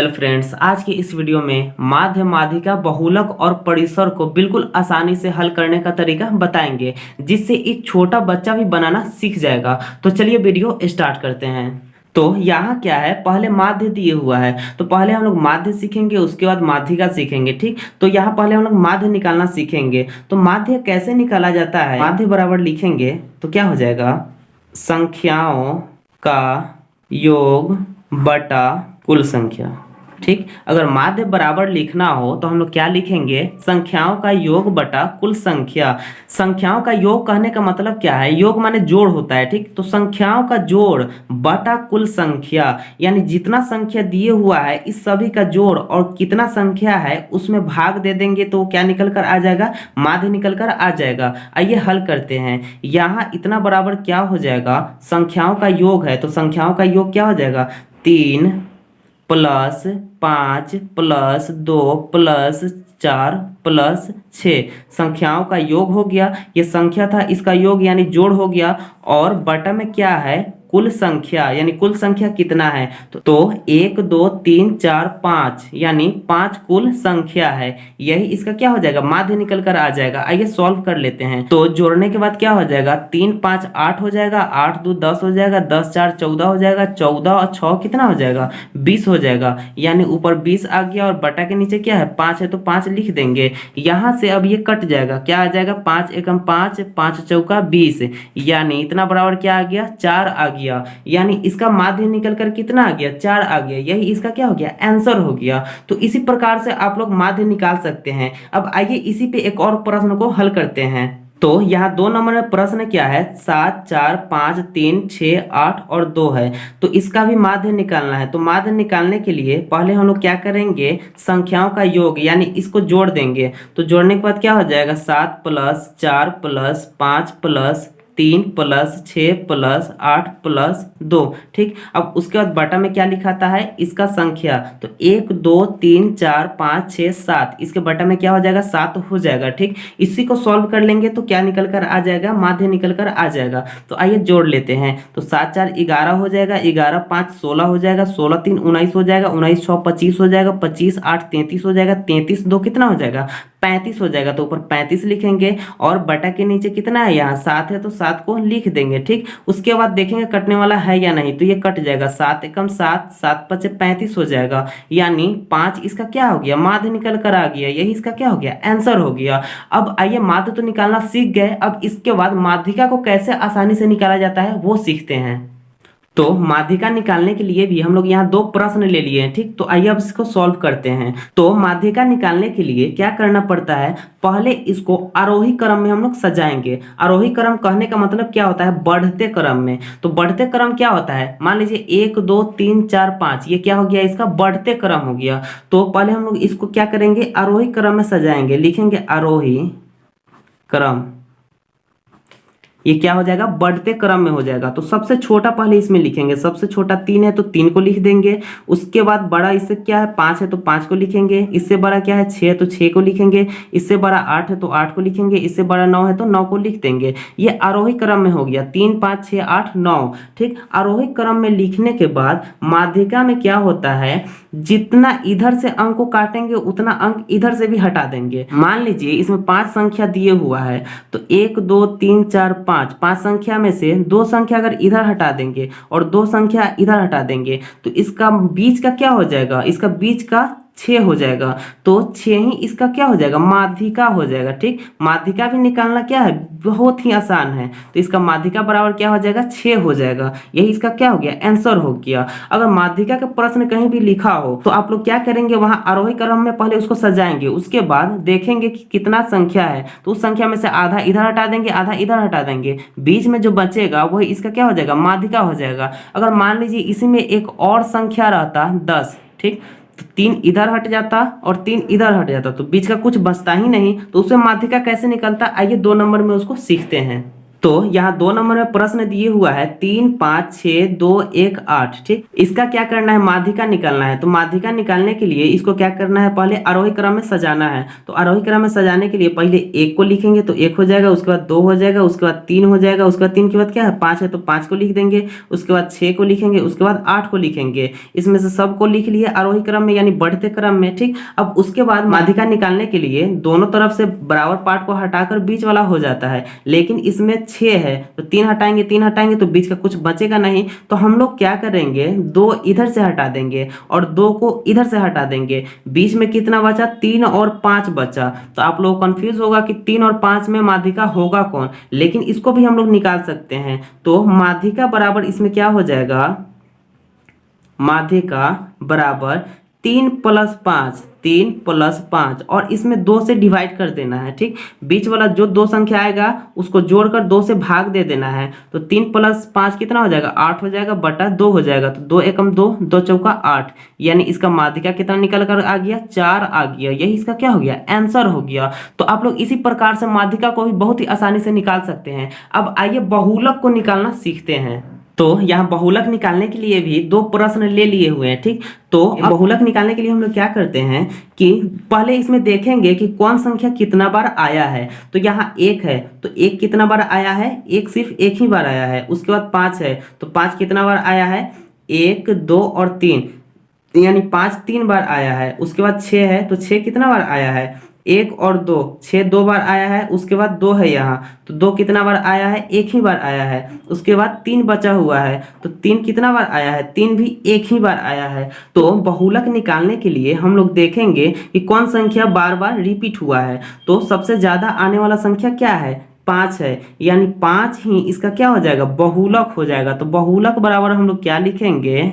Hello friends, आज की इस वीडियो में माध्य, माध्यिका, बहुलक और परिसर को बिल्कुल आसानी से हल करने का तरीका बताएंगे, जिससे एक छोटा बच्चा भी बनाना सीख जाएगा। तो चलिए वीडियो स्टार्ट करते हैं। तो यहाँ क्या है, पहले माध्य दिए हुआ है, तो पहले हम लोग माध्य सीखेंगे, उसके बाद माध्यिका सीखेंगे। ठीक, तो यहाँ पहले हम लोग माध्य निकालना सीखेंगे। तो माध्य कैसे निकाला जाता है, माध्य बराबर लिखेंगे तो क्या हो जाएगा, संख्याओं का योग बटा कुल संख्या। ठीक, अगर माध्य बराबर लिखना हो तो हम लोग क्या लिखेंगे, संख्याओं का योग बटा कुल संख्या। संख्याओं का योग कहने का मतलब क्या है, योग माने जोड़ होता है। ठीक, तो संख्याओं का जोड़ बटा कुल संख्या, यानी जितना संख्या दिए हुआ है इस सभी का जोड़ और कितना संख्या है उसमें भाग दे देंगे तो क्या निकल कर आ जाएगा, माध्य निकल कर आ जाएगा। आइए हल करते हैं। यहाँ इतना बराबर क्या हो जाएगा, संख्याओं का योग है, तो संख्याओं का योग क्या हो जाएगा, 3 प्लस 5 प्लस 2 प्लस 4 प्लस 6। संख्याओं का योग हो गया, ये संख्या था, इसका योग यानी जोड़ हो गया, और बटा में क्या है, कुल संख्या, यानी कुल संख्या कितना है, तो 1 2 3 4 5, यानी 5 कुल संख्या है। यही इसका क्या हो जाएगा, माध्य निकल कर आ जाएगा। आइए सॉल्व कर लेते हैं। तो जोड़ने के बाद क्या हो जाएगा, 3 5 8 हो जाएगा, 8 2 10 हो जाएगा, 10 4 14 हो जाएगा, 14 और 6 कितना हो जाएगा, 20 हो जाएगा। यानी ऊपर 20 आ गया और बटा के नीचे क्या है, 5 है, तो 5 लिख देंगे। यहाँ से अब ये कट जाएगा, क्या आ जाएगा, 5 एकम 5, 5 चौका 20, यानी इतना बराबर क्या आ गया, 4 आ गया। यानी इसका माध्य निकल कर कितना आ गया, 4 आ गया। यही इसका क्या हो गया, आंसर हो गया। तो इसी प्रकार से आप लोग माध्य निकाल सकते हैं। अब आइए इसी पे एक और प्रश्न को हल करते हैं। तो यहाँ 2 नंबर में प्रश्न क्या है, 7 4 5 3 6 8 और 2 है, तो इसका भी माध्य निकालना है। तो माध्य निकालने के लिए पहले हम लोग क्या करेंगे, संख्याओं का योग यानी इसको जोड़ देंगे। तो जोड़ने के बाद क्या हो जाएगा, 7 plus 4 plus 5 plus 3 plus 6 plus 8 plus 2। ठीक, अब उसके बाद बटा में क्या लिखाता है, इसका संख्या, तो 1 2 3 4 5 6 7, इसके बटा में क्या हो जाएगा, 7 हो जाएगा। ठीक, इसी को सॉल्व कर लेंगे तो क्या निकल कर आ जाएगा, माध्य निकल कर आ जाएगा। तो आइए जोड़ लेते हैं। तो 7 4 11 हो जाएगा, 11 5 16 हो जाएगा, 16 3 19 हो जाएगा, 19 6 25 हो जाएगा, 25 8 33 हो जाएगा, 33 2 कितना हो जाएगा, 35 हो जाएगा। तो ऊपर 35 लिखेंगे और बटा के नीचे कितना है, यहाँ 7 है, तो 7 को लिख देंगे। ठीक, उसके बाद देखेंगे कटने वाला है या नहीं, तो ये कट जाएगा, 7 एकम 7, 7 5 35 हो जाएगा। यानी 5 इसका क्या हो गया, माध्य निकल कर आ गया। यही इसका क्या हो गया, आंसर हो गया। अब आइए माध्य तो निकालना सीख गए, अब इसके बाद माध्यिका को कैसे आसानी से निकाला जाता है वो सीखते हैं। तो माध्यिका निकालने के लिए भी हम लोग यहाँ 2 प्रश्न ले लिए हैं। ठीक, तो आइए अब इसको सॉल्व करते हैं। तो माध्यिका निकालने के लिए क्या करना पड़ता है, पहले इसको आरोही क्रम में हम लोग सजाएंगे। आरोही क्रम कहने का मतलब क्या होता है, बढ़ते क्रम में। तो बढ़ते क्रम क्या होता है, मान लीजिए 1 2 3 4 5, ये क्या हो गया, इसका बढ़ते क्रम हो गया। तो पहले हम लोग इसको क्या करेंगे, आरोही क्रम में सजाएंगे, लिखेंगे आरोही क्रम, ये क्या हो जाएगा, बढ़ते क्रम में हो जाएगा। तो सबसे छोटा पहले इसमें लिखेंगे, सबसे छोटा 3 है तो 3 को लिख देंगे। उसके बाद बड़ा इससे क्या है, 5 है तो 5 को लिखेंगे। इससे बड़ा क्या है, 6 है तो 6 को लिखेंगे। इससे बड़ा 8 है तो 8 को लिखेंगे। इससे बड़ा 9 है तो 9 को लिख देंगे। ये आरोही क्रम में हो गया, 3 5 6 8 9। ठीक, आरोही क्रम में लिखने के बाद माध्यिका में क्या होता है, जितना इधर से अंक को काटेंगे उतना अंक इधर से भी हटा देंगे। मान लीजिए इसमें 5 संख्या दिए हुआ है, तो 1 2 3 4 5 संख्या में से 2 संख्या अगर इधर हटा देंगे और 2 संख्या इधर हटा देंगे तो इसका बीच का क्या हो जाएगा, इसका बीच का 6 हो जाएगा। तो 6 ही इसका क्या हो जाएगा, माध्यिका हो जाएगा। ठीक, माध्यिका भी निकालना क्या है, बहुत ही आसान है। तो इसका माध्यिका बराबर क्या हो जाएगा, 6 हो जाएगा। यही इसका क्या हो गया, आंसर हो गया। अगर माध्यिका का प्रश्न कहीं भी लिखा हो तो आप लोग क्या करेंगे, वहां आरोही क्रम में पहले उसको सजाएंगे, उसके बाद देखेंगे कि कितना संख्या है, तो उस संख्या में से आधा इधर हटा देंगे, आधा इधर हटा देंगे, बीच में जो बचेगा वही इसका क्या हो जाएगा, माध्यिका हो जाएगा। अगर मान लीजिए इसी में एक और संख्या रहता 10, ठीक, तो 3 इधर हट जाता और 3 इधर हट जाता, तो बीच का कुछ बचता ही नहीं, तो उसमें माध्यिका कैसे निकलता, आइए 2 नंबर में उसको सीखते हैं। तो यहाँ 2 नंबर में प्रश्न दिए हुआ है 3 5 6 2 1 8। ठीक, इसका क्या करना है, माध्यिका निकालना है। तो माध्यिका निकालने के लिए इसको क्या करना है, पहले आरोही क्रम में सजाना है। तो आरोही क्रम में सजाने के लिए पहले 1 को लिखेंगे तो 1 हो जाएगा, उसके बाद 2 हो जाएगा, उसके बाद 3 हो जाएगा, उसके बाद 3 के बाद क्या है 5 है तो 5 को लिख देंगे, उसके बाद 6 को लिखेंगे, उसके बाद 8 को लिखेंगे। इसमें से सबको लिख लिए आरोही क्रम में यानी बढ़ते क्रम में। ठीक, अब उसके बाद माध्यिका निकालने के लिए दोनों तरफ से बराबर पार्ट को हटाकर बीच वाला हो जाता है, लेकिन इसमें 6 है तो 3 हटाएंगे तो बीच का कुछ बचेगा नहीं। तो हम लोग क्या करेंगे, 2 इधर से हटा देंगे और 2 को इधर से हटा देंगे। बीच में कितना बचा, 3 और 5 बचा। तो आप लोग कंफ्यूज होगा कि 3 और 5 में माध्यिका होगा कौन, लेकिन इसको भी हम लोग निकाल सकते हैं। तो माध्यिका बराबर इसमें क्या हो जाएगा, माध्यिका बराबर 3 + 5, 3 + 5 और इसमें 2 से डिवाइड कर देना है। ठीक, बीच वाला जो 2 संख्या आएगा उसको जोड़कर 2 से भाग दे देना है। तो 3 + 5 कितना हो जाएगा, 8 हो जाएगा, बटा 2 हो जाएगा। तो 2 एकम 2, 2 चौका 8, यानी इसका माध्यिका कितना निकल कर आ गया, 4 आ गया। यही इसका क्या हो गया, आंसर हो गया। तो आप लोग इसी प्रकार से माध्यिका को भी बहुत ही आसानी से निकाल सकते हैं। अब आइए बहुलक को निकालना सीखते हैं। तो यहाँ बहुलक निकालने के लिए भी 2 प्रश्न ले लिए हुए हैं। ठीक, तो बहुलक निकालने के लिए हम लोग क्या करते हैं कि पहले इसमें देखेंगे कि कौन संख्या कितना बार आया है। तो यहाँ 1 है तो 1 कितना बार आया है, 1 सिर्फ 1 ही बार आया है। उसके बाद 5 है तो 5 कितना बार आया है, 1 2 और 3, यानी 5 3 बार आया है। उसके बाद 6 है तो 6 कितना बार आया है, 1 और 2, 6 2 बार आया है। उसके बाद 2 है यहाँ तो 2 कितना बार आया है, 1 ही बार आया है। उसके बाद 3 बचा हुआ है तो 3 कितना बार आया है, 3 भी 1 ही बार आया है। तो बहुलक निकालने के लिए हम लोग देखेंगे कि कौन संख्या बार बार रिपीट हुआ है। तो सबसे ज्यादा आने वाला संख्या क्या है, 5 है, यानी 5 ही इसका क्या हो जाएगा, बहुलक हो जाएगा। तो बहुलक बराबर हम लोग क्या लिखेंगे,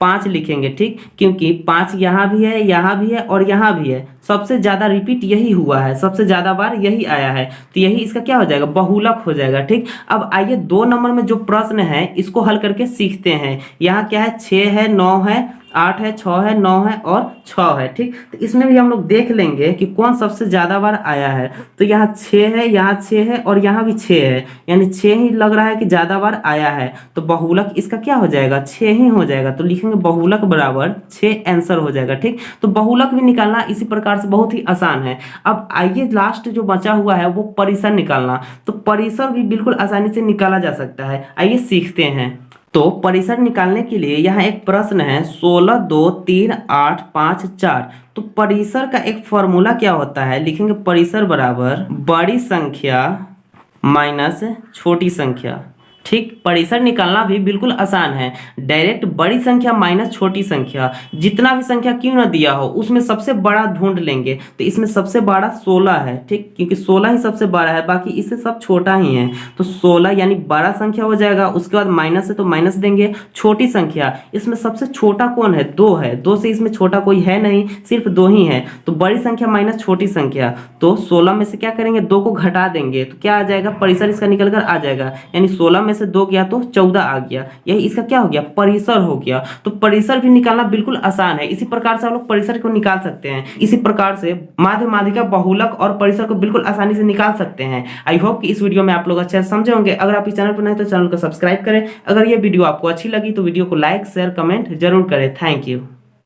5 लिखेंगे। ठीक, क्योंकि 5 यहाँ भी है, यहाँ भी है और यहाँ भी है। सबसे ज्यादा रिपीट यही हुआ है, सबसे ज्यादा बार यही आया है, तो यही इसका क्या हो जाएगा, बहुलक हो जाएगा। ठीक, अब आइए 2 नंबर में जो प्रश्न है इसको हल करके सीखते हैं। यहाँ क्या है, 6 है, 9 है, 8 है, 6 है, 9 है और 6 है। ठीक, तो इसमें भी हम लोग देख लेंगे कि कौन सबसे ज्यादा बार आया है। तो यहाँ 6 है, यहाँ 6 है और यहाँ भी 6 है, यानी 6 ही लग रहा है कि ज्यादा बार आया है। तो बहुलक इसका क्या हो जाएगा, 6 ही हो जाएगा। तो लिखेंगे बहुलक बराबर 6, आंसर हो जाएगा। ठीक, तो बहुलक भी निकालना इसी प्रकार से बहुत ही आसान है। अब आइए लास्ट जो बचा हुआ है वो परिसर निकालना। तो परिसर भी बिल्कुल आसानी से निकाला जा सकता है, आइए सीखते हैं। तो परिसर निकालने के लिए यहाँ एक प्रश्न है 16 2 3 8 5 4। तो परिसर का एक फॉर्मूला क्या होता है, लिखेंगे परिसर बराबर बड़ी संख्या माइनस छोटी संख्या। ठीक, परिसर निकालना भी बिल्कुल आसान है। डायरेक्ट बड़ी संख्या माइनस छोटी संख्या, जितना भी संख्या क्यों ना दिया हो उसमें सबसे बड़ा ढूंढ लेंगे। तो इसमें सबसे बड़ा 16 है। ठीक, क्योंकि 16 ही सबसे बड़ा है, बाकी इससे सब छोटा ही है। तो 16 यानी बड़ा संख्या हो जाएगा। उसके बाद माइनस है तो माइनस देंगे। छोटी संख्या, इसमें सबसे छोटा कौन है, 2 है। 2 से इसमें छोटा कोई है नहीं, सिर्फ 2 ही है। तो बड़ी संख्या माइनस छोटी संख्या, तो 16 में से क्या करेंगे, 2 को घटा देंगे तो क्या आ जाएगा, परिसर इसका निकल कर आ जाएगा। यानी 16 में से 2 गया तो 14 आ गया। यही इसका क्या हो गया, परिसर हो गया। तो परिसर भी निकालना बिल्कुल आसान है। इसी प्रकार से हम लोग परिसर को निकाल सकते हैं। इसी प्रकार से माध्य, माध्यिका, बहुलक और परिसर को बिल्कुल आसानी से निकाल सकते हैं। आई होप कि इस वीडियो में आप लोग अच्छे से समझे होंगे। अगर आप इस चैनल पर नए तो चैनल को सब्सक्राइब करें। अगर ये वीडियो आपको अच्छी लगी तो वीडियो को लाइक शेयर कमेंट जरूर करें। Thank you.